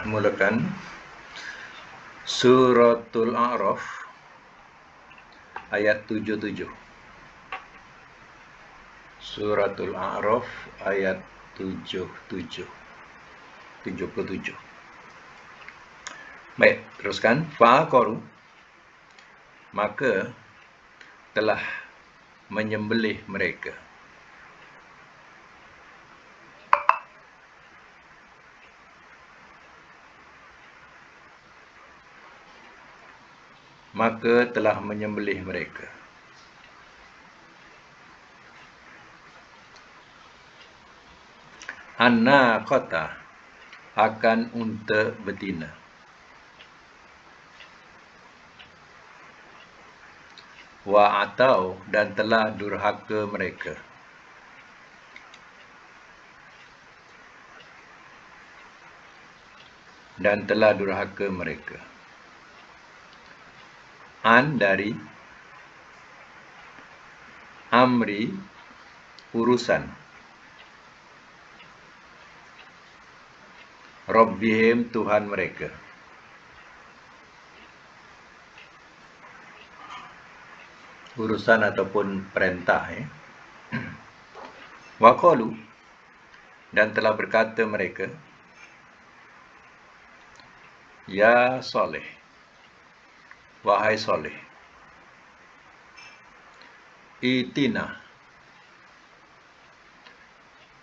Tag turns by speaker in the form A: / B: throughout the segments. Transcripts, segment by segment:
A: Mulakan Suratul A'raf ayat 77. Suratul A'raf ayat 77. Baik, teruskan. Fa'aqaru, maka telah menyembelih mereka. Maka telah menyembelih mereka. An-naqata, akan unta betina. Wa atau, dan telah durhaka mereka. Dan telah durhaka mereka. An, dari, amri, urusan, Rabbihim, Tuhan mereka. Urusan ataupun perintah. Waqalu, dan telah berkata mereka, Ya Saleh, wahai Saleh, itina,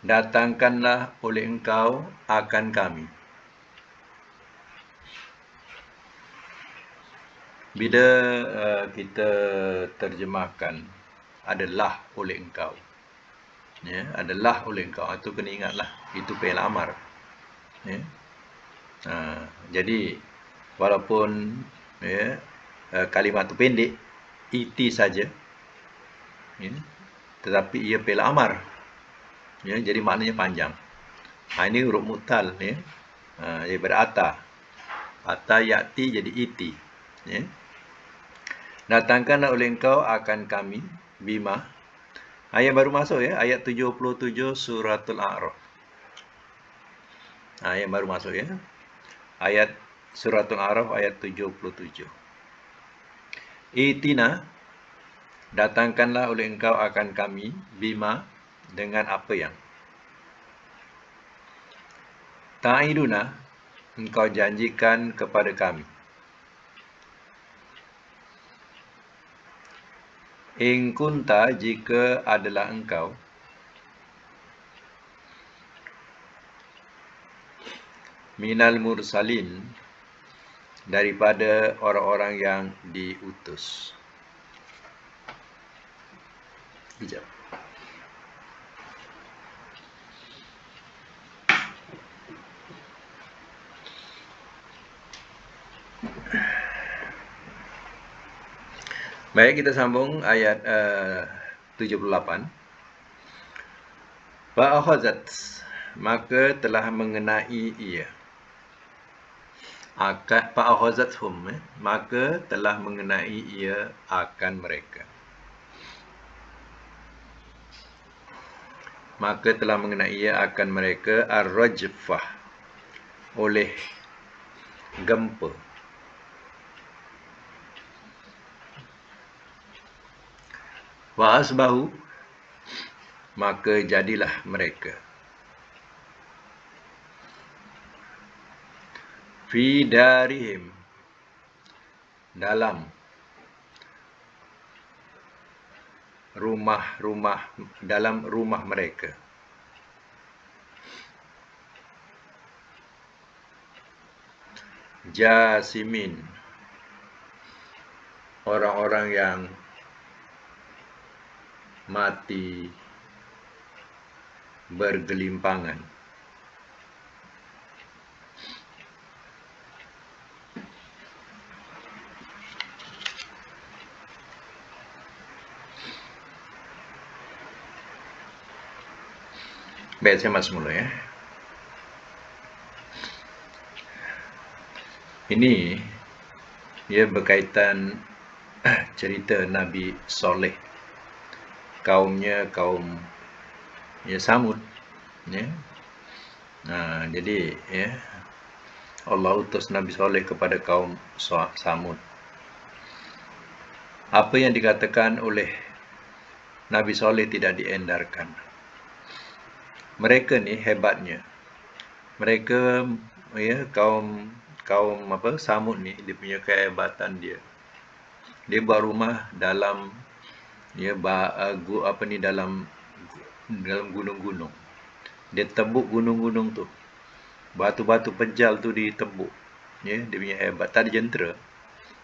A: datangkanlah oleh engkau akan kami. Bila kita terjemahkan adalah oleh engkau, ya, adalah oleh engkau, itu kena ingatlah, itu fi'il amar, ya. Jadi walaupun, ya, kalimat itu pendek, iti saja, ya, tetapi ia fi'il amar, ya, jadi maknanya panjang. Ini huruf mutal, ya, daripada ata ya'ti jadi iti, ya. Datangkanlah oleh engkau akan kami, bima. Ayat baru masuk, ya, ayat 77 Suratul A'raf. Yang baru masuk, ya, ayat Suratul A'raf ayat 77. Itina, datangkanlah oleh engkau akan kami, bima, dengan apa yang ta'iduna, engkau janjikan kepada kami. In kunta, jika adalah engkau, minal mursalin, daripada orang-orang yang diutus. Sekejap. Baik, kita sambung ayat 78. Fa'akhazat, maka telah mengenai ia. Fa'akhazathum, maka telah mengenai ia akan mereka. Maka telah mengenai ia akan mereka ar-rajfah, oleh gempa. Wa asbahu, maka jadilah mereka fi darihim, dalam rumah mereka. Jasimin, orang-orang yang mati bergelimpangan. Baik, saya masuk mula, ya. Ini ia berkaitan cerita Nabi Soleh, kaumnya kaum, ya, Samud, ya. Jadi, ya, Allah utus Nabi Soleh kepada kaum Samud. Apa yang dikatakan oleh Nabi Soleh tidak diendarkan. Mereka ni hebatnya. Mereka kaum Samud ni, dia punya kehebatan dia. Dia buat rumah dalam dalam gunung-gunung. Dia tebuk gunung-gunung tu. Batu-batu pejal tu ditebuk. Dia punya hebat. Tak ada jentera.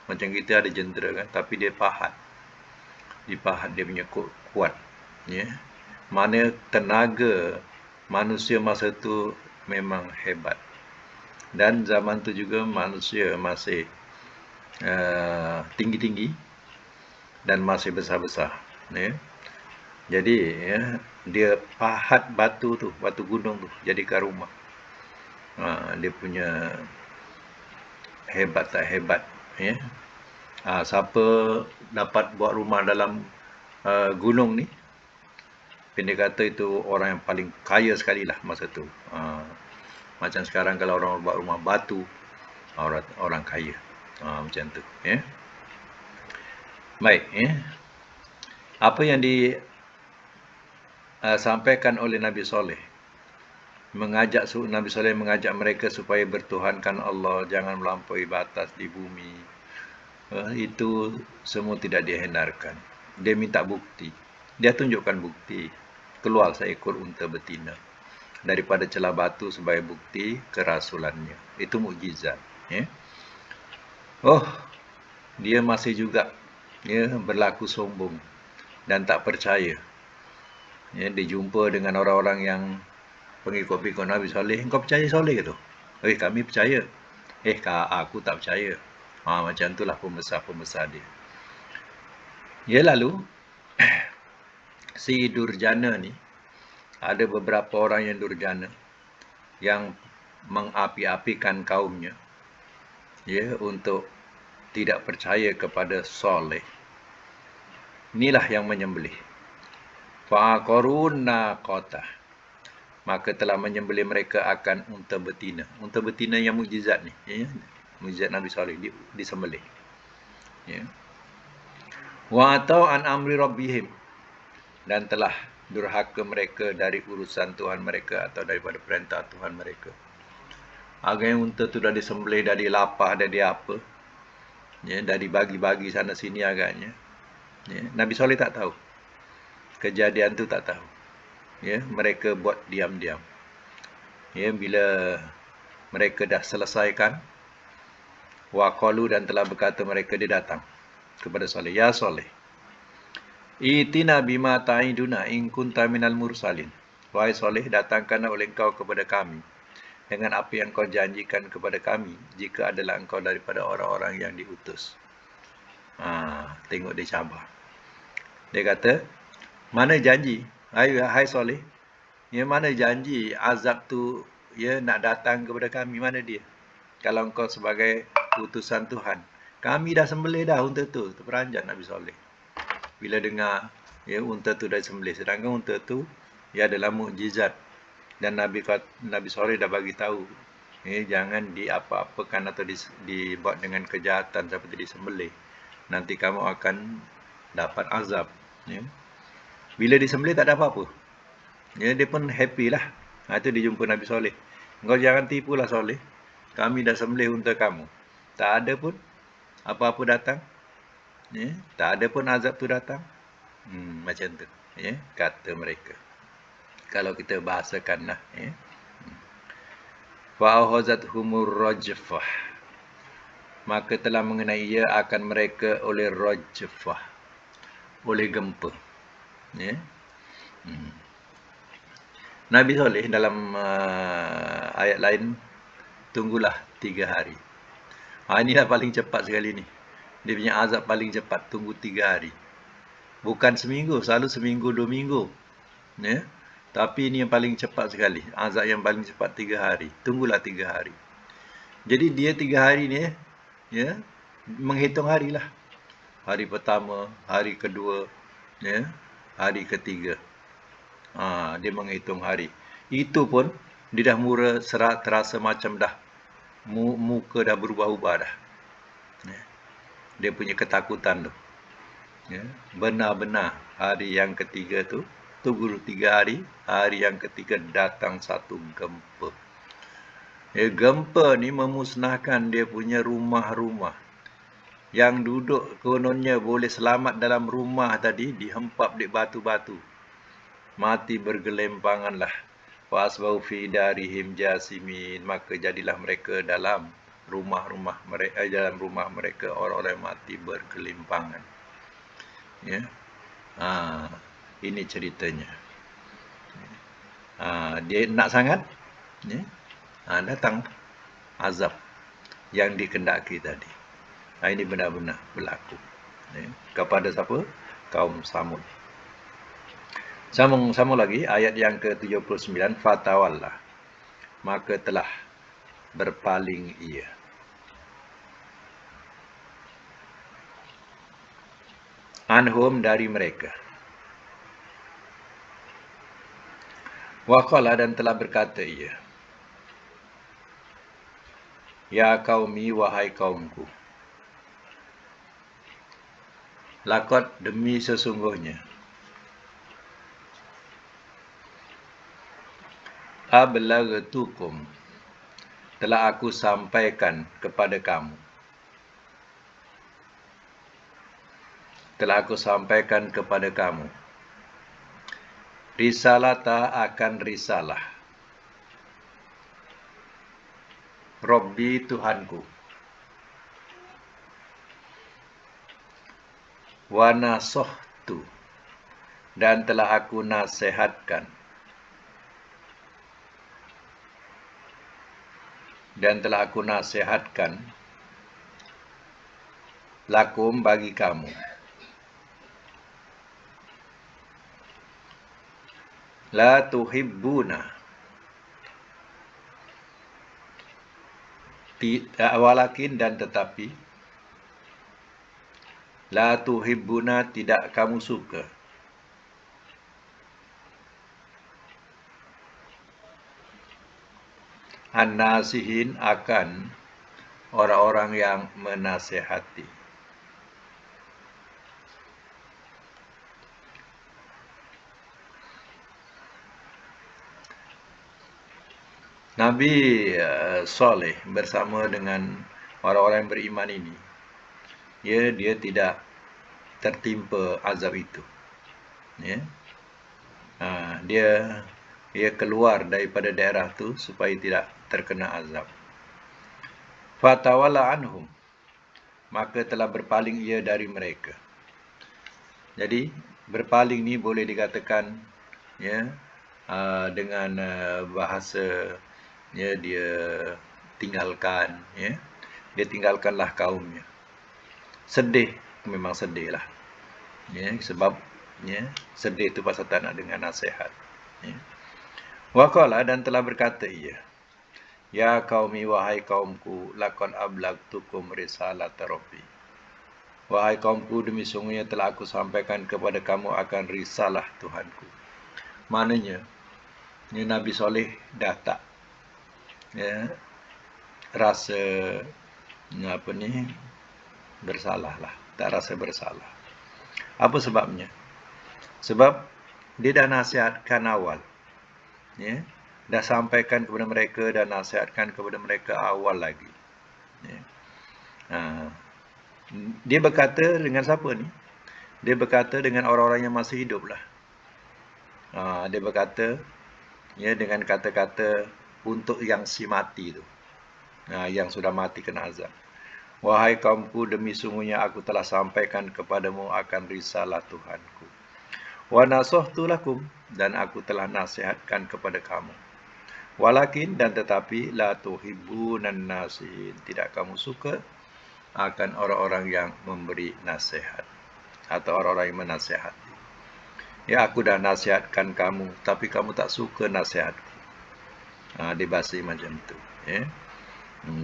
A: Macam kita ada jentera kan, tapi dia pahat. Dipahat dia punya kuat. Mana tenaga manusia masa tu memang hebat. Dan zaman tu juga manusia masih tinggi-tinggi dan masih besar-besar. Jadi dia pahat batu gunung tu jadikan rumah. Dia punya hebat tak hebat. Siapa dapat buat rumah dalam gunung ni, pendek kata itu orang yang paling kaya sekali lah masa tu. Macam sekarang kalau orang buat rumah batu, orang kaya. Macam tu. Baik. Apa yang disampaikan oleh Nabi Soleh, Nabi Soleh mengajak mereka supaya bertuhankan Allah, jangan melampaui batas di bumi. Itu semua tidak dihindarkan. Dia minta bukti. Dia tunjukkan bukti. Keluar seekor unta betina daripada celah batu sebagai bukti kerasulannya. Itu mukjizat. Dia masih juga berlaku sombong dan tak percaya. Dia jumpa dengan orang-orang yang pengikut-pengikut Nabi Soleh. Engkau percaya Soleh ke tu? Kami percaya. Aku tak percaya. Macam itulah pembesar-pembesar dia. Lalu si durjana ni, ada beberapa orang yang durjana yang mengapi-apikan kaumnya untuk tidak percaya kepada Soleh. Inilah yang menyembelih. Fa'aqaruna qatah, maka telah menyembelih mereka akan unta betina. Unta betina yang mukjizat ni, mukjizat Nabi Soleh disembelih. Wa atau an amri rabbihim, dan telah durhaka mereka dari urusan Tuhan mereka atau daripada perintah Tuhan mereka. Agaknya unta tu dah disembelih, dah dilapah, dah apa, dah dibagi-bagi sana sini agaknya. Nabi Soleh tak tahu. Kejadian tu tak tahu. Mereka buat diam-diam. Bila mereka dah selesaikan, waqalu, dan telah berkata mereka, dia datang kepada Soleh, ya Soleh, itina bima ta'iduna in kunta minal mursalin. Wahai Soleh, datangkanlah oleh engkau kepada kami dengan apa yang kau janjikan kepada kami jika adalah engkau daripada orang-orang yang diutus. Tengok dia cabar. Dia kata, mana janji? Hai Soleh, mana janji azab tu nak datang kepada kami? Mana dia? Kalau engkau sebagai utusan Tuhan, kami dah sembelih dah unta tu. Terperanjat Nabi Soleh bila dengar unta tu dah sembelih, sedangkan unta tu adalah mukjizat. Dan Nabi Soleh dah bagi tahu, jangan diapa-apakan atau dibuat dengan kejahatan seperti disembelih. Nanti kamu akan dapat azab. Bila disembelih tak ada apa-apa. Dia pun happy lah. Itu dia jumpa Nabi Soleh. Engkau jangan tipulah Soleh, kami dah sembelih unta kamu. Tak ada pun apa-apa datang. Tak ada pun azab tu datang. Macam tu. Kata mereka. Kalau kita bahasakan lah. Fa'ahazat humur rajfah, maka telah mengenai ia akan mereka oleh rajfah, oleh gempa. Nabi Soleh dalam ayat lain, tunggulah 3 hari. Inilah paling cepat sekali ni. Dia punya azab paling cepat, tunggu 3 hari. Bukan seminggu, selalu seminggu 2 minggu. Tapi ini yang paling cepat sekali. Azab yang paling cepat 3 hari. Tunggulah 3 hari. Jadi dia 3 hari ni menghitung harilah. Hari pertama, hari kedua, hari ketiga. Dia menghitung hari. Itu pun dia dah mula terasa macam dah muka dah berubah-ubah dah. Dia punya ketakutan tu. Ya, benar-benar hari yang ketiga tu, tunggu 3 hari, hari yang ketiga datang satu gempa. Ya, gempa ni memusnahkan dia punya rumah-rumah. Yang duduk kononnya boleh selamat dalam rumah tadi, dihempap di batu-batu. Mati bergelempanganlah. Wasbau fi darihim jasimin, maka jadilah mereka dalam rumah-rumah mereka orang-orang mati bergelimpangan. Ya. Ini ceritanya. Dia nak sangat, ya. Datang azab yang dikendaki tadi. Ini benar-benar berlaku, ya. Kepada siapa? Kaum Samud. Sambung lagi ayat yang ke-79, fatawallah, maka telah berpaling ia. Anhum, dari mereka. Waqala, dan telah berkata ia, ya qaumi, wahai kaumku, laqad, demi sesungguhnya, ablaghtukum, telah aku sampaikan kepada kamu. Telah aku sampaikan kepada kamu. Risalata, akan risalah. Rabbi, Tuhanku. Wa nasohtu, dan telah aku nasihatkan. Dan telah aku nasihatkan lakum, bagi kamu. La tuhibbuna, walakin, dan tetapi, la tuhibbuna, tidak kamu suka. An-nasihin, akan orang-orang yang menasihati. Nabi Saleh bersama dengan orang-orang yang beriman ini, dia tidak tertimpa azab itu. Ya. Dia keluar daripada daerah tu supaya tidak terkena azab. Fatawalla anhum, maka telah berpaling ia dari mereka. Jadi berpaling ni boleh dikatakan, ya, dengan bahasa, ya, dia tinggalkan, ya, dia tinggalkanlah kaumnya. Sedih, memang sedih lah, ya, sebab, ya, sedih itu pasal tak nak dengar nasihat, ya. Waqala, dan telah berkata ia, ya qaumi, wahai kaumku, laqad ablagtukum risalata rabbi, wahai kaumku, demi sungguhnya telah aku sampaikan kepada kamu akan risalah Tuhanku. Maknanya, ya, Nabi Saleh dah tak, ya, rasa bersalah lah, tak rasa bersalah. Apa sebabnya? Sebab dia dah nasihatkan awal, ya, dah sampaikan kepada mereka, dan nasihatkan kepada mereka awal lagi, ya. Dia berkata dengan siapa ni? Dia berkata dengan orang-orang yang masih hidup lah. Dia berkata, ya, dengan kata-kata untuk yang si mati tu, yang sudah mati kena azab. Wahai kaumku, demi sungguhnya aku telah sampaikan kepadamu akan risalah Tuhanku. Wa nasohtu lakum, dan aku telah nasihatkan kepada kamu. Walakin, dan tetapi, la tuhibbunan nasihin, tidak kamu suka akan orang-orang yang memberi nasihat, atau orang-orang yang menasihati. Ya, aku dah nasihatkan kamu, tapi kamu tak suka nasihatku. Dia bahasa macam tu, ya.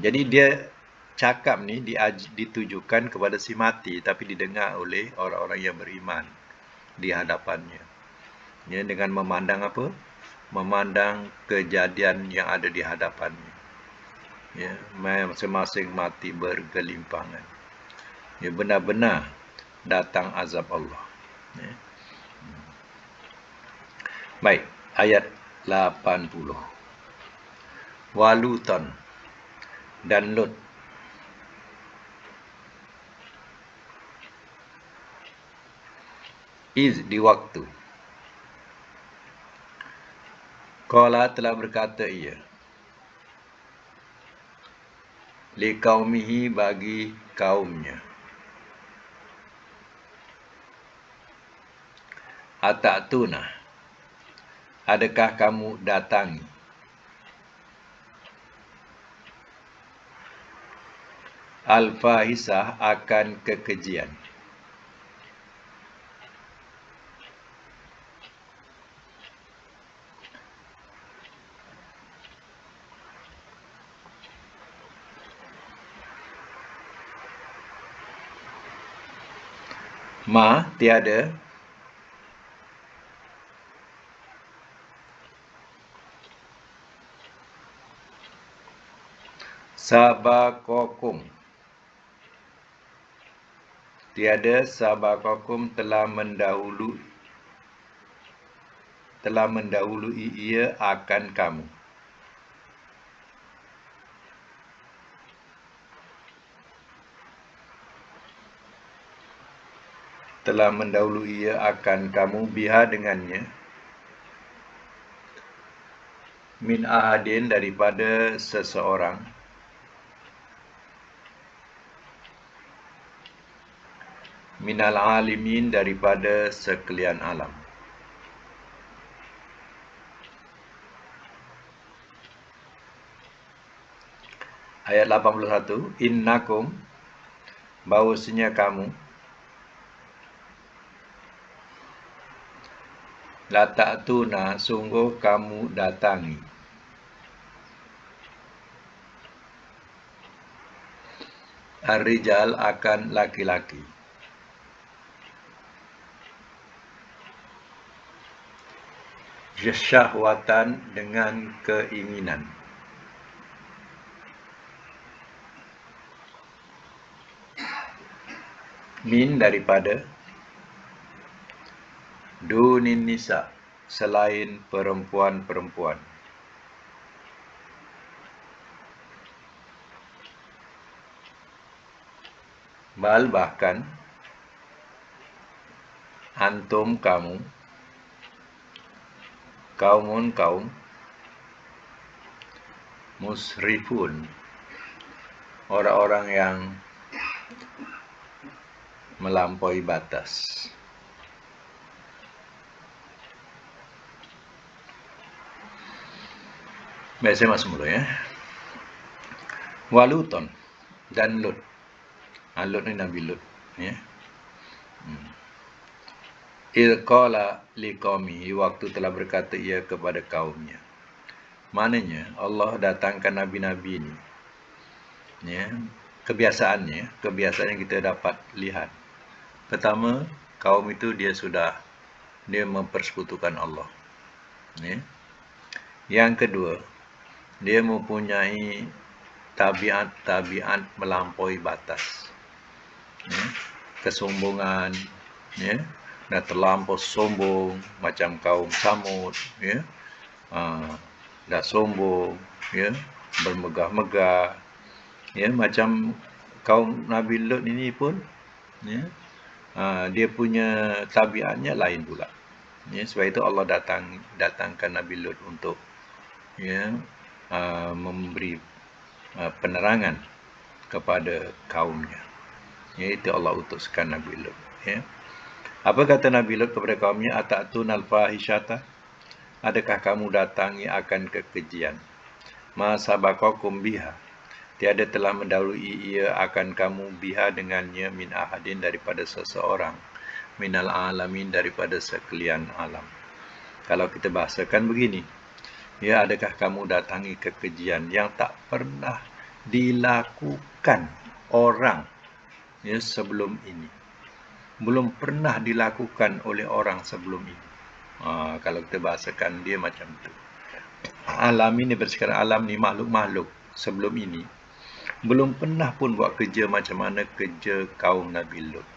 A: Jadi dia cakap ni ditujukan kepada si mati, tapi didengar oleh orang-orang yang beriman di hadapannya, ya, dengan memandang apa? Memandang kejadian yang ada di hadapannya. Ya, masing-masing mati bergelimpangan. Ya, benar-benar datang azab Allah. Ya. Baik, ayat 80. Walutan dan Lut. Di waktu. Qala telah berkata ia. Li qaumihi bagi kaumnya. Atatuna. Adakah kamu datangi? Al-fahisah akan kekejian. Ma tiada sabakokum. Tiada sabakokum telah mendahului ia akan kamu. Telah mendahului ia akan kamu biha dengannya. Min ahadin daripada seseorang. Minal alimin daripada sekalian alam. Ayat 81. Innakum, bahawasanya kamu, la ta'tuna, sungguh kamu datangi. Ar-rijal akan laki-laki. Syahwatan dengan keinginan. Min daripada. Dunin nisa, selain perempuan-perempuan. Bal bahkan. Antum kamu. Kaumun kaum. Musrifun, orang-orang yang melampaui batas. Baik, saya masuk dulu ya. Waluton dan Lut. Lut ni Nabi Lut ya. Qala liqaumihi, waktu telah berkata ia kepada kaumnya. Maknanya Allah datangkan nabi-nabi ini. Ya, kebiasaannya kita dapat lihat. Pertama, kaum itu dia mempersekutukan Allah. Ya. Yang kedua, dia mempunyai tabiat melampaui batas. Ya. Kesombongan, ya. Dah terlampau sombong macam kaum Samud, ya. Dah sombong, ya, bermegah-megah, ya, macam kaum Nabi Lut ini pun, ya, dia punya tabiatnya lain pula. Ya, sebab itu Allah datangkan Nabi Lut untuk, ya, memberi penerangan kepada kaumnya. Ya, itu Allah utuskan Nabi Lut. Ya. Apa kata Nabi Lut kepada kaumnya? Atatun al-fahishata, adakah kamu datangi akan kekejian? Ma sabaqakum biha, tiada telah mendahului ia akan kamu biha dengannya min ahadin daripada seseorang, minal alamin daripada sekalian alam. Kalau kita bahasakan begini, ya, adakah kamu datangi kekejian yang tak pernah dilakukan orang, ya, sebelum ini. Belum pernah dilakukan oleh orang sebelum ini. Kalau kita bahasakan dia macam tu. Alam ini bersekarang, alam ni makhluk-makhluk. sebelum ini belum pernah pun buat kerja macam mana kerja kaum Nabi Lut.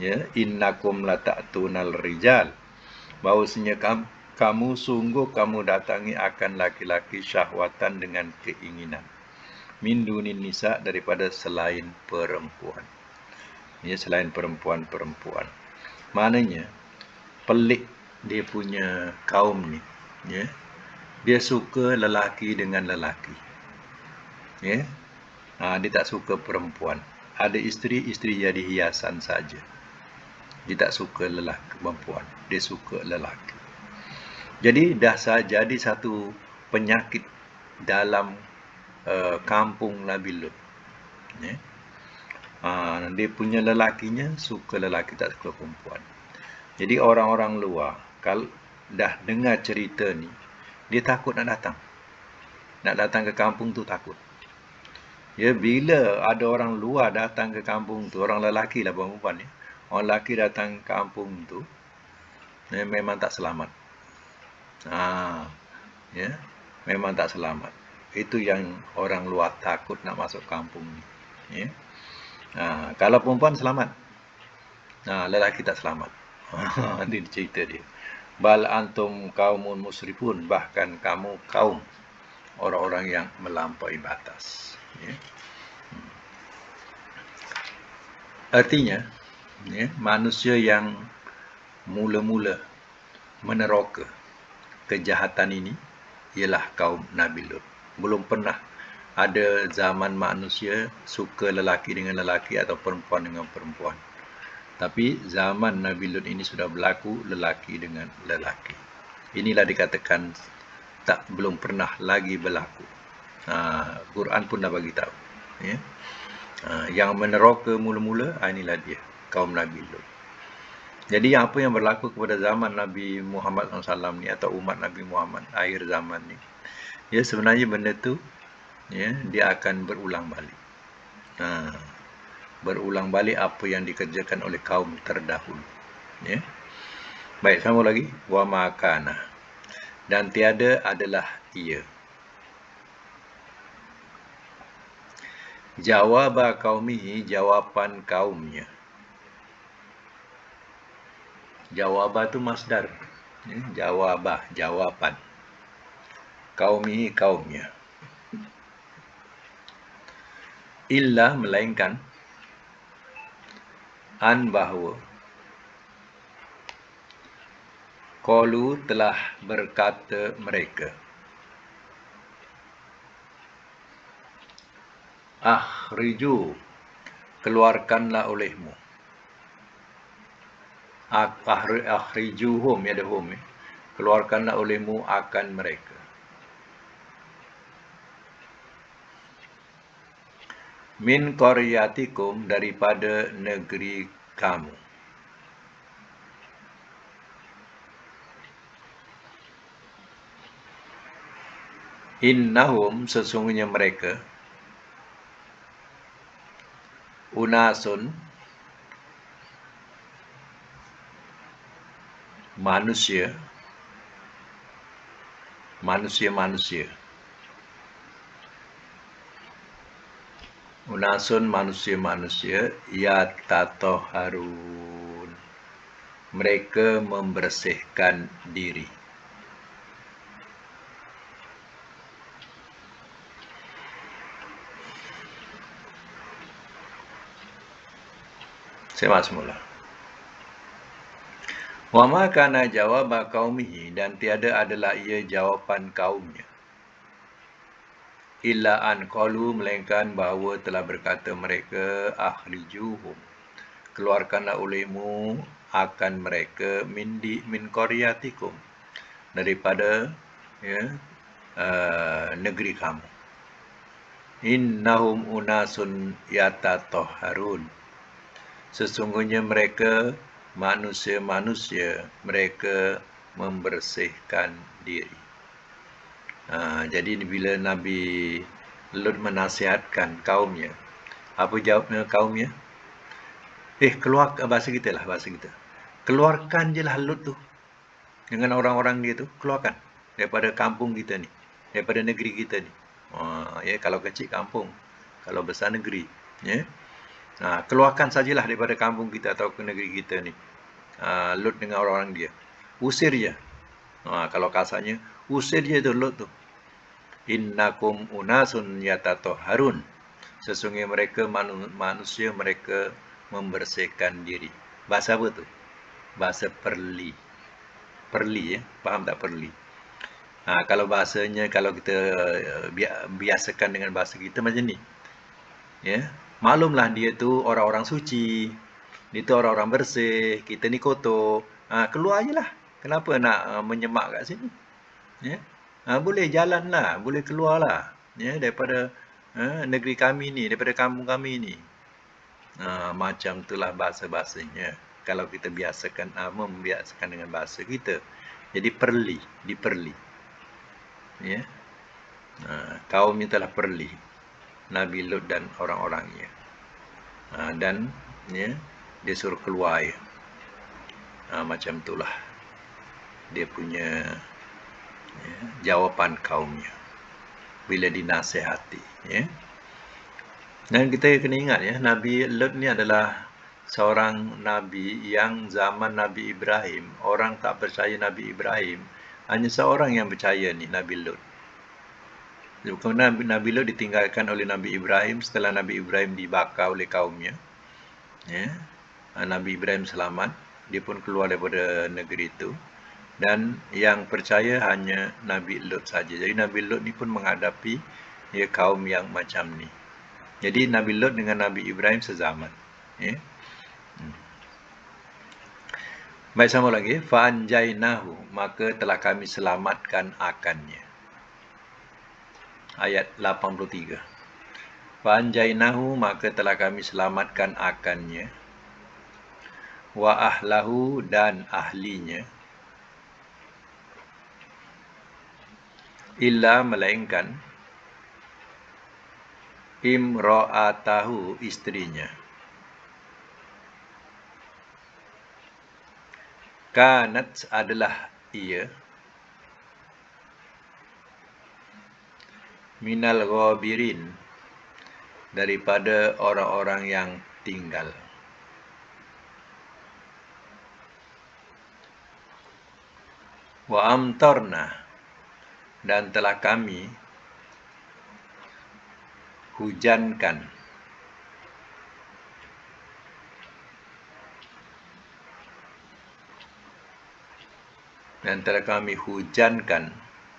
A: Ya, innakum lata'tunal rijal. Bahawasanya kamu sungguh kamu datangi akan laki-laki syahwatan dengan keinginan. Min dunin nisa, daripada selain perempuan. Ya, selain perempuan-perempuan. Maknanya pelik dia punya kaum ni. Ya. Dia suka lelaki dengan lelaki. Ya. Dia tak suka perempuan. Ada isteri jadi hiasan saja. Dia tak suka lelaki perempuan. Dia suka lelaki. Jadi dah jadi satu penyakit dalam kampung Nabi Lut. Ya. Dia punya lelakinya suka lelaki, tak suka perempuan. Jadi orang-orang luar kalau dah dengar cerita ni, dia takut nak datang. Nak datang ke kampung tu takut. Ya, bila ada orang luar datang ke kampung tu, orang lelaki lah, bukan perempuan ni. Orang lelaki datang ke kampung tu, memang tak selamat. Ya, memang tak selamat. Itu yang orang luar takut nak masuk kampung ni. Ya. Kalau perempuan selamat, lelaki tak selamat. Ini cerita dia. Bal antum kaumun musrifun, bahkan kamu kaum orang-orang yang melampaui batas. Ya. Artinya, ya, manusia yang mula-mula meneroka kejahatan ini ialah kaum Nabi Lut. Belum pernah ada zaman manusia suka lelaki dengan lelaki atau perempuan dengan perempuan. Tapi zaman Nabi Lut ini sudah berlaku lelaki dengan lelaki. Inilah dikatakan belum pernah lagi berlaku. Quran pun dah bagi tahu. Ya. Yang meneroka mula-mula, inilah dia, kaum Nabi Lut. Jadi apa yang berlaku kepada zaman Nabi Muhammad SAW ni, atau umat Nabi Muhammad akhir zaman ni, ya, sebenarnya benda tu, ya, dia akan berulang balik. Berulang balik apa yang dikerjakan oleh kaum terdahulu. Ya. Baik, sambung lagi. Wa makana, dan tiada adalah ia. Jawaba qaumihi, jawapan kaumnya. Jawabah tu masdar. Jawabah, jawapan. Qaumihi, kaumnya. Illa, melainkan, an, bahawa, qalu, telah berkata mereka, akhriju, keluarkanlah olehmu. Akhrijuhum, ya, ada hum, ya. Keluarkanlah olehmu akan mereka. Min qaryatikum, daripada negeri kamu. Innahum, sesungguhnya mereka, unasun, manusia. Unasun, manusia, yatatoharun, mereka membersihkan diri. Semak semula. Wa ma kana jawaba qaumihi, dan tiada adalah ia jawapan kaumnya. Illa an qalu, melainkan bahawa telah berkata mereka, akhrijuhum, keluarkanlah olehmu akan mereka, min qaryatikum, daripada, ya, negeri kamu. Innahum unasun yatatoharun, sesungguhnya mereka manusia, mereka membersihkan diri. Jadi bila Nabi Lut menasihatkan kaumnya, apa jawabnya kaumnya? Keluar, bahasa kita. Keluarkan je lah Lut tu dengan orang-orang dia tu, keluarkan daripada kampung kita ni, daripada negeri kita ni. ya, kalau kecil kampung, kalau besar negeri, ya. Keluarkan sajalah daripada kampung kita atau ke negeri kita ni. Lut dengan orang-orang dia. Usir je. Kalau kasarnya, usir je tu Lut tu. Innakum unasun yatatahharun. Sesungguhnya mereka manusia, mereka membersihkan diri. Bahasa apa tu? Bahasa perli. Perli, ya. Faham tak perli? Kalau bahasanya, kalau kita biasakan dengan bahasa kita macam ni. Ya. Maklumlah dia tu orang-orang suci. Dia tu orang-orang bersih. Kita ni kotor. Keluar je lah. Kenapa nak menyemak kat sini? Ya. Boleh jalan lah. Boleh keluar lah. Ya, daripada negeri kami ni, daripada kampung kami ni. Macam itulah bahasa-bahasanya. Kalau kita membiasakan dengan bahasa kita. Jadi perli, diperli. Ya. Kaum ni telah perli Nabi Lut dan orang-orangnya. Dan ya, dia suruh keluar ya. Macam itulah dia punya jawapan kaumnya bila dinasihati, ya. Dan kita kena ingat ya, Nabi Lut ni adalah seorang nabi yang zaman Nabi Ibrahim, orang tak percaya Nabi Ibrahim, hanya seorang yang percaya ni, Nabi Lut. Kemudian Nabi Lut ditinggalkan oleh Nabi Ibrahim setelah Nabi Ibrahim dibakar oleh kaumnya. Ya. Nabi Ibrahim selamat, dia pun keluar daripada negeri itu. Dan yang percaya hanya Nabi Lut saja. Jadi Nabi Lut ni pun menghadapi ya, kaum yang macam ni. Jadi Nabi Lut dengan Nabi Ibrahim sezaman. Ya. Baik, sama lagi. Fa'anjainahu, maka telah kami selamatkan akannya. Ayat 83. Fa'anjainahu, maka telah kami selamatkan akannya. Wa ahlahu, dan ahlinya. Illa, melainkan imra'atahu, istrinya. Kanat, adalah ia, minal ghabirin, daripada orang-orang yang tinggal. Wa amtarna, dan telah kami hujankan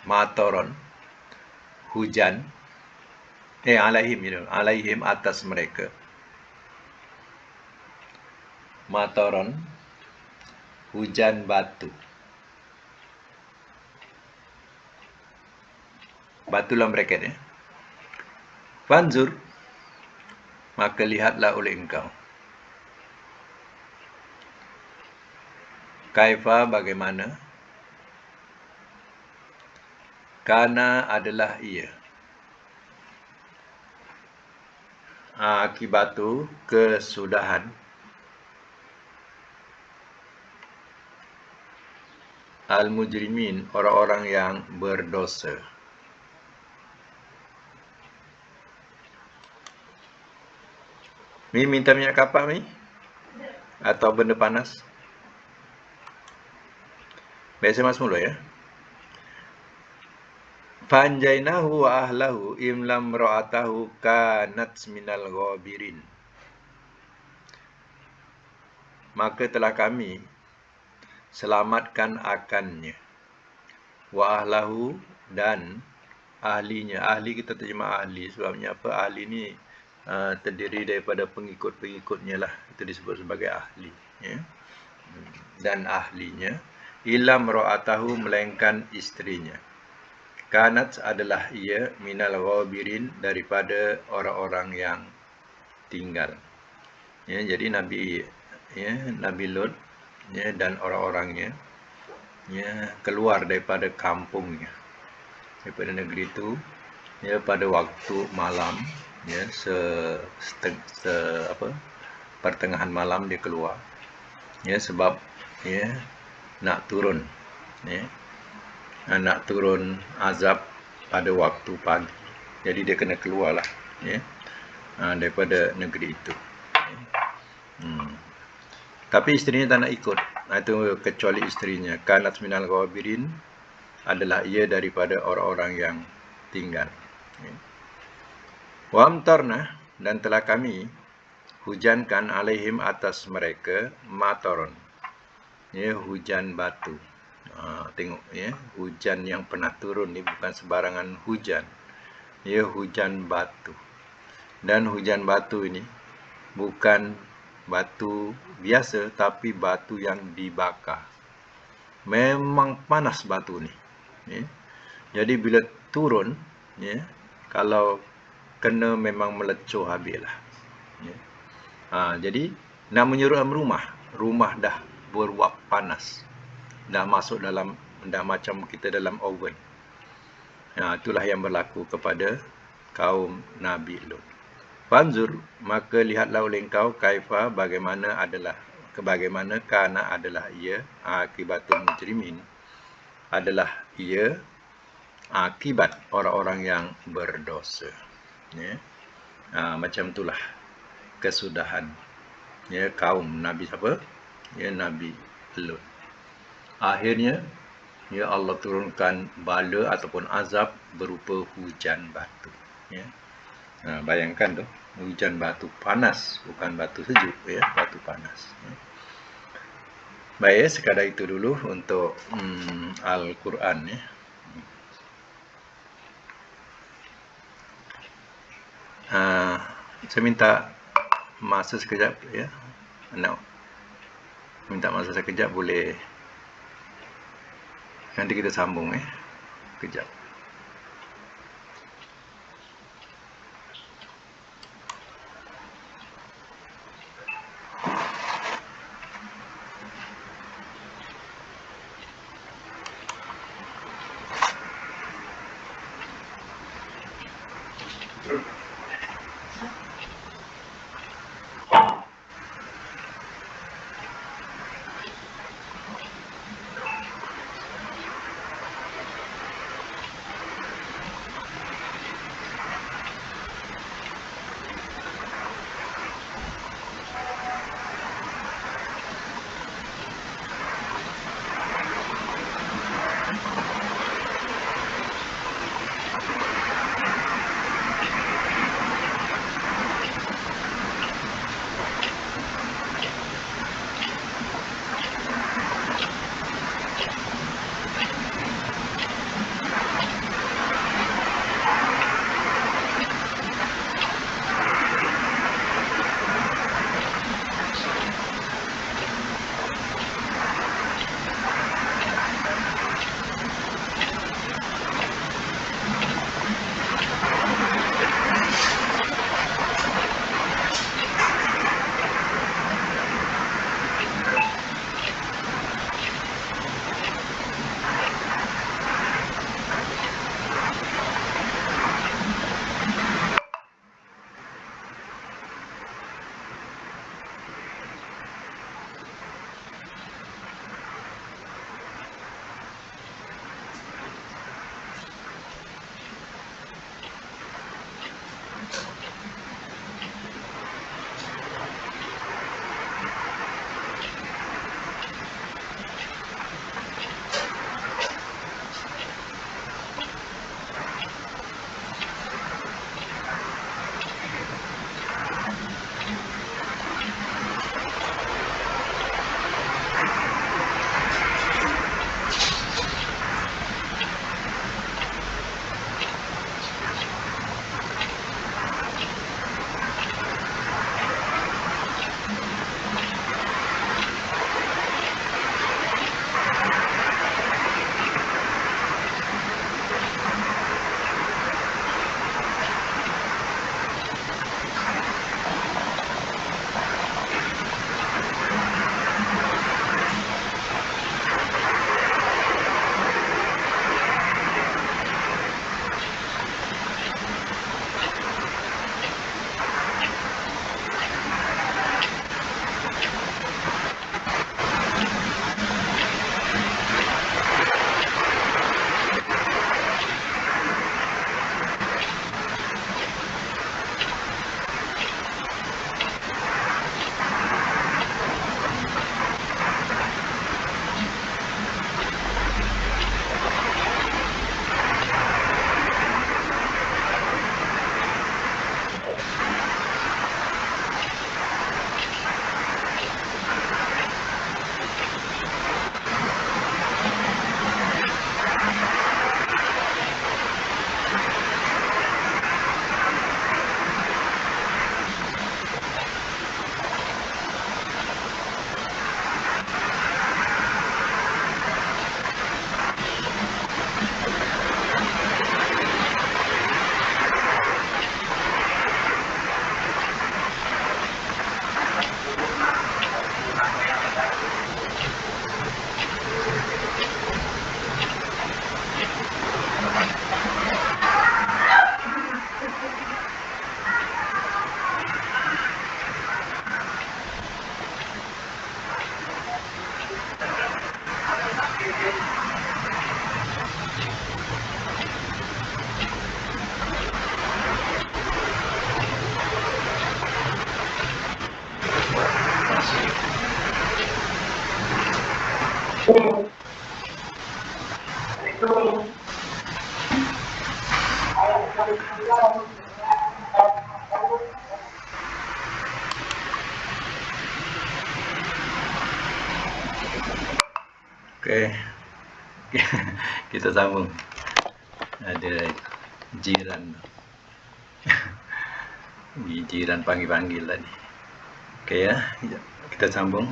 A: matoron, hujan, alaihim, atas mereka, matoron, hujan batu. Batulah mereka ya. Fanzur, maka lihatlah oleh engkau. Kaifa, bagaimana. Kana, adalah ia. Akibatu, kesudahan. Al-mujrimin, orang-orang yang berdosa. Mi minta minyak kapak Mi? Atau benda panas? Biasa mas mula ya. Fanjainahu wa ahlahu imlam ra'atahu kanat minal ghabirin. Maka telah kami selamatkan akannya. Wa ahlahu, dan ahlinya. Ahli kita terjemah ahli. Sebabnya apa? Ahli ni terdiri daripada pengikut-pengikutnya lah. Itu disebut sebagai ahli. Ya. Dan ahlinya. Ilam ra'atahu, melainkan istrinya. Kanat, adalah ia, minal ghabirin, daripada orang-orang yang tinggal. Ya, jadi Nabi Lut ya, dan orang-orangnya ya, keluar daripada kampungnya, daripada negeri itu ya, pada waktu malam ya, pertengahan malam dia keluar ya, sebab ya, nak turun ya, nak turun azab pada waktu pagi Jadi dia kena keluarlah, ya, daripada negeri itu. Tapi isterinya tak nak ikut. Itu kecuali isterinya. Kanat minal ghabirin, adalah ia daripada orang-orang yang tinggal. Wa amtarna, dan telah kami hujankan alaihim atas mereka mataron, ya, hujan batu. Tengok, ya, hujan yang pernah turun ni bukan sebarangan hujan, ya, hujan batu. Dan hujan batu ini bukan batu biasa, tapi batu yang dibakar. Memang panas batu ni, ya. Jadi bila turun, ya, kalau kena memang melecur habislah, ya. Jadi nak menyeram rumah dah beruap panas, dah masuk dalam, dah macam kita dalam oven. Itulah yang berlaku kepada kaum Nabi Lut. Fanzur, maka lihatlah oleh engkau, kaifa, bagaimana kana adalah ia, akibatul mujrimin, adalah ia akibat orang-orang yang berdosa, ya. Macam itulah kesudahan, ya, kaum Nabi siapa? Ya, Nabi Lut. Akhirnya, ya, Allah turunkan bala ataupun azab berupa hujan batu, ya. Bayangkan tu, hujan batu panas, bukan batu sejuk, ya, batu panas, ya. Baik, sekadar itu dulu untuk Al-Quran, ya. Saya minta masa sekejap, ya. Minta masa sekejap, boleh nanti kita sambung, kejap. Oke, kita sambung. Ada jiran, jiran panggil-panggil tadi. Oke ya, kita sambung.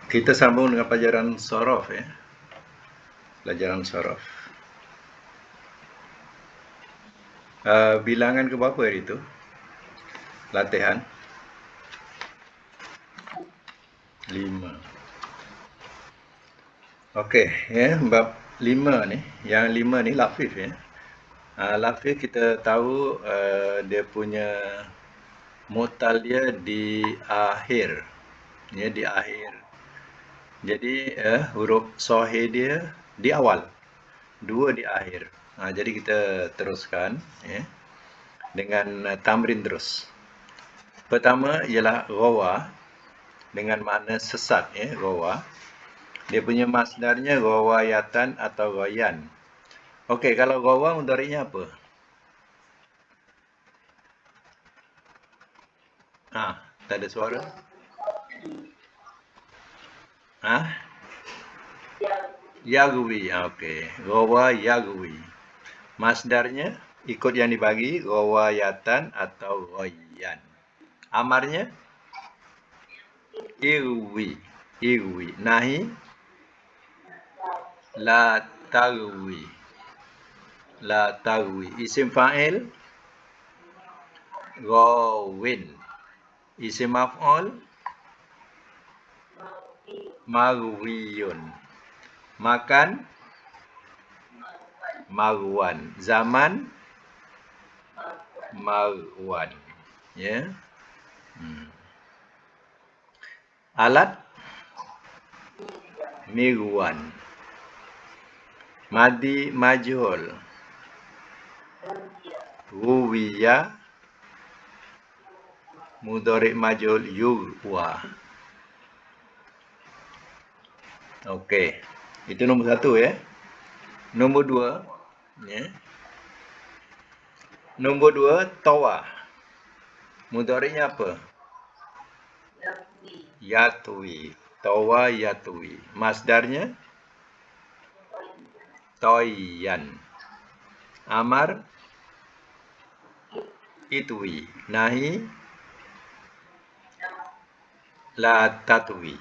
A: Kita sambung dengan pelajaran sorof ya. Pelajaran sorof. Bilangan ke berapa hari itu? Latihan 5. Okey, ya, bab 5 ni, yang 5 ni lafif ya. Lafif kita tahu dia punya mutal dia di akhir. Ya, di akhir. Jadi huruf sahih dia di awal. 2 di akhir. Jadi kita teruskan ya dengan tamrin terus. Pertama ialah rawa dengan makna sesat ya, rawa. Dia punya masdarnya rawayatan atau rayan. Okey, kalau rawa mudhari'nya apa? Tak ada suara. Yagwi. Okey, rawa yagwi. Masdarnya ikut yang dibagi, rawayatan atau rayan. Amarnya irwi. Irwi. Nahi la tarwi. La tarwi. Isim fa'il rawin. Isim maf'ul marwiyun. Makan marwan. Zaman marwan. Ya. Alat mirwan. Madi majhul ruwiya. Mudhari' majhul yurwa. Okey, itu nombor 1 ya. Nombor 2 ya. Nombor 2 tawa. Mudhari'nya apa? Yatwi. Tawa yatwi. Masdarnya toyan. Amar itwi. Nahi la tatwi.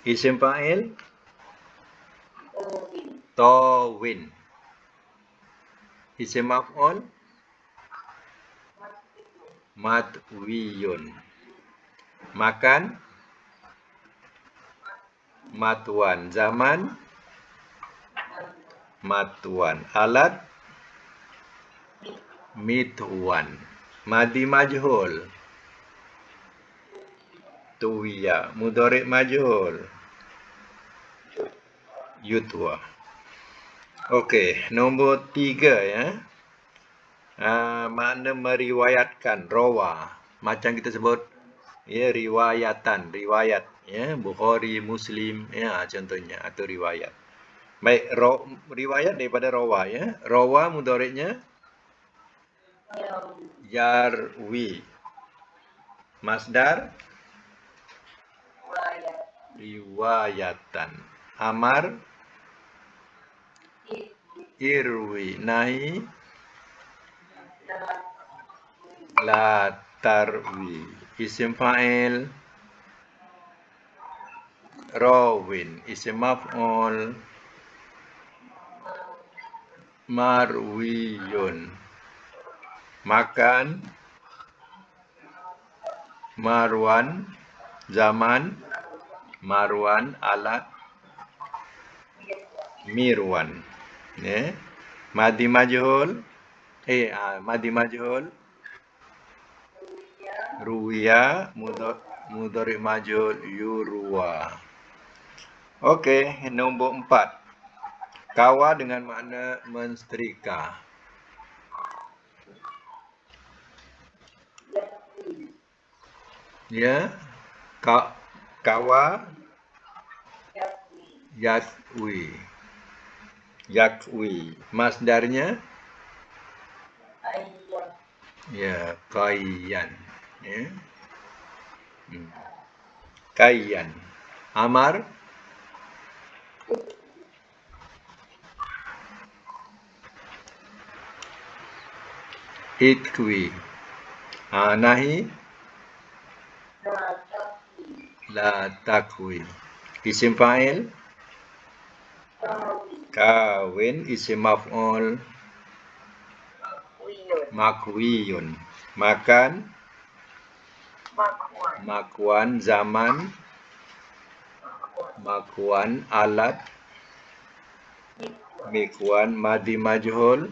A: Isim fa'il tawin. Isim maf'ul matwiyun. Makan matwan. Zaman matwan. Alat mitwan. Madi majhul tuwiya. Mudhari' majhul yutwa. Okey, nombor 3 ya. Makna meriwayatkan, rawa. Macam kita sebut ya, riwayatan, riwayat ya, Bukhari, Muslim ya, contohnya, atau riwayat. Baik, riwayat daripada rawa ya. Rawa mudhari'nya yarwi. Masdar riwayatan. Amar irwi. Nahi la tarwi. Isim fa'il rawin. Isim maf'ul marwiyun. Makan marwan. Zaman marwan. Alat mirwan. Ya. Madi majhul madi majhul ruwiya. Mudhari' majhul yurwa. Okey, nombor 4. Kawa dengan makna mensetrika. Ya, ka, kawa, yakwi, yakwi. Masdarnya ya kayan. Ya. Hmm. Kayan. Amar, itkwi. Nahi, la takwi. Isim fa'il, kawin. Isim maf'ul, makwiyun. Makan, makwan. Zaman, makwan. Alat, mikwan. Madi majhul,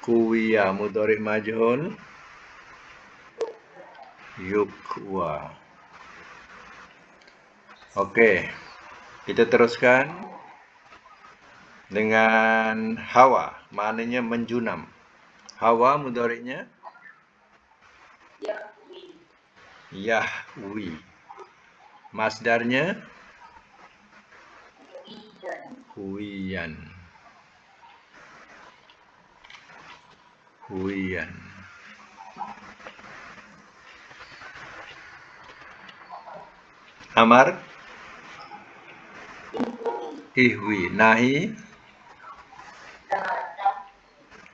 A: kuwiya. Mudhari majhul, yukwa. Okey, kita teruskan dengan hawa, maknanya menjunam. Hawa mudhari'nya yahwi. Masdarnya huwiyan. Huwiyan. Amar, ihwi. Nahi,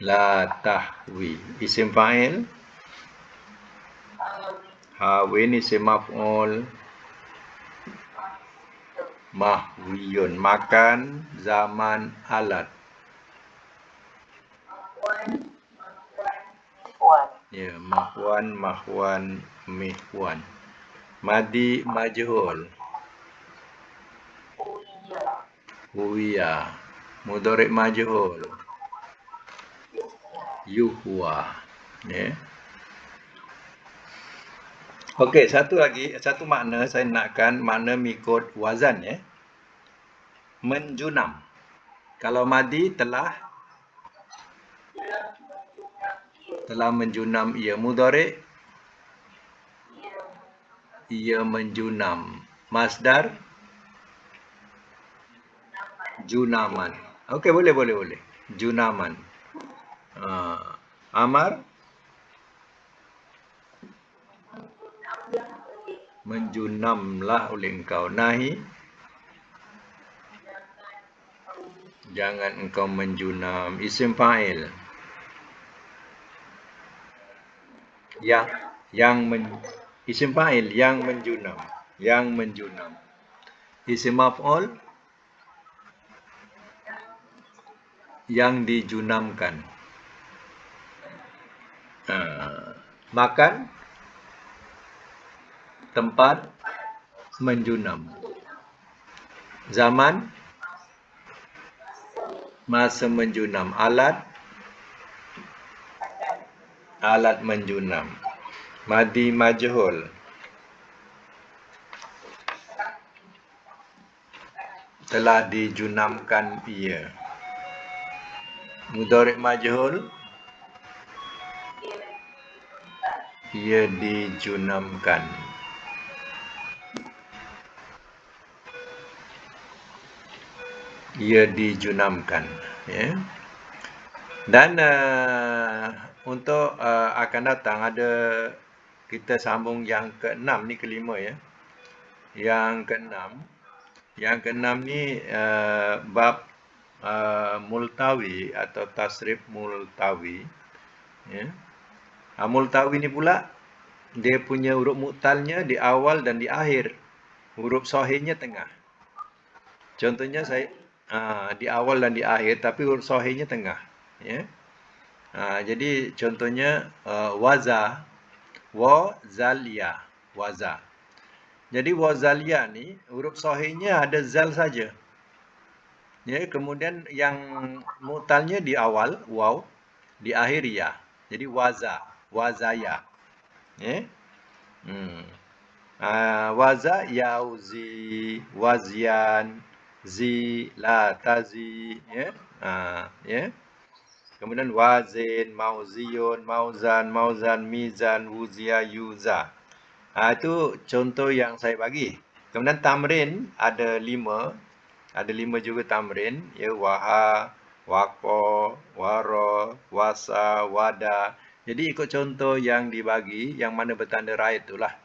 A: la tahwi. Isim fa'il, hawin. Isim maf'ul, mahwiyun. Makan, zaman, alat. Ya, mahwan, mahwan, mihwan. Madi majhul, huwiya. Mudhari' majhul, yuhwa. Ya. Okey, satu makna saya nakkan makna mengikut wazan ya. Menjunam. Kalau madi telah menjunam ia. Mudhari' ia menjunam. Masdar junaman. Okey, boleh. Junaman. Amar, menjunamlah oleh engkau. Nahi, jangan engkau menjunam. Isim fa'il, isim fa'il yang menjunam. Yang menjunam. Isim maf'ul, yang dijunamkan. Makan, tempat menjunam. Zaman, masa menjunam. Alat menjunam. Madi majhul, telah dijunamkan ia. Mudhari' majhul, ia dijunamkan. Ia dijunamkan. Ya. Dan untuk akan datang ada kita sambung yang ke-6 ni, kelima ya. Yang ke-6 ni bab multawi atau tasrif multawi. Ya. Multawi ni pula dia punya huruf mu'talnya di awal dan di akhir. Huruf sahihnya tengah. Contohnya saya di awal dan di akhir, tapi huruf sahihnya tengah. Ya. Jadi contohnya waza, wazalia, waza. Jadi wazalia ni huruf sahihnya ada zal saja. Ya, kemudian yang mu'talnya di awal waw, di akhir ya. Jadi waza, wazaya. Ya. Waza, yauzi, wazian, zi, la tazi. Ya. Ya. Kemudian wazin, mauziyun, mauzan, mauzan, mizan, wuzia, yuza. Itu contoh yang saya bagi. Kemudian tamrin ada 5. Ada 5 juga tamrin. Ya, waha, waqo, waro, wasa, wada. Jadi ikut contoh yang dibagi, yang mana bertanda right itulah.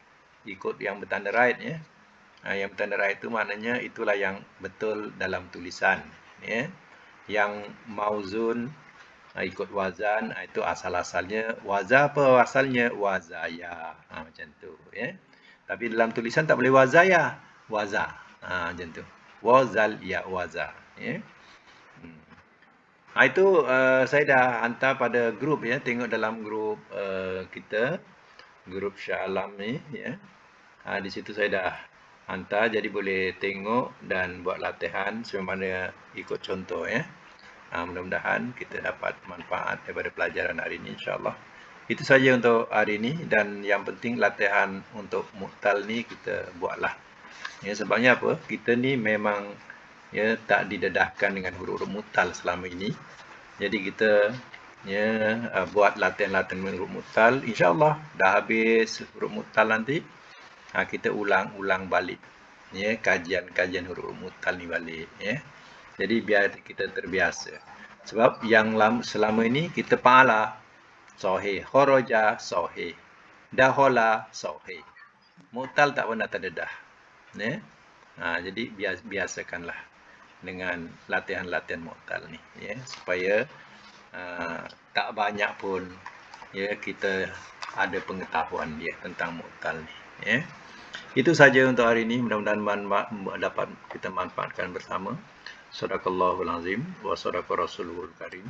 A: Ikut yang bertanda right ya. Yang bertanda right itu maknanya itulah yang betul dalam tulisan. Ya. Yang mauzun, ikut wazan, itu asal-asalnya waza apa asalnya wazaya, macam tu ya. Tapi dalam tulisan tak boleh wazaya, waza, macam tu, wazal ya waza ya. Itu saya dah hantar pada grup ya, tengok dalam grup kita, grup Shah Alam ni ya. Di situ saya dah hantar, jadi boleh tengok dan buat latihan sebagaimana ikut contoh ya. Mudah-mudahan kita dapat manfaat daripada pelajaran hari ini, insyaAllah. Itu saja untuk hari ini, dan yang penting latihan untuk mu'tal ni kita buatlah. Ya, sebabnya apa? Kita ni memang ya tak didedahkan dengan huruf-huruf mu'tal selama ini. Jadi kita ya buat latihan-latihan huruf mu'tal. InsyaAllah dah habis huruf mu'tal nanti, kita ulang-ulang balik ya kajian-kajian huruf mu'tal ni balik ya. Jadi biar kita terbiasa. Sebab yang selama ini kita pala sahih, kharaja sahih, dahola sahih. Mu'tal tak pernah terdedah. Ya. Jadi biasakanlah dengan latihan-latihan mu'tal ni ya, supaya tak banyak pun ya kita ada pengetahuan dia tentang mu'tal ni ya. Itu saja untuk hari ini, mudah-mudahan dapat kita manfaatkan bersama. Sadaqallahul azim wa sadaqa rasulul karim.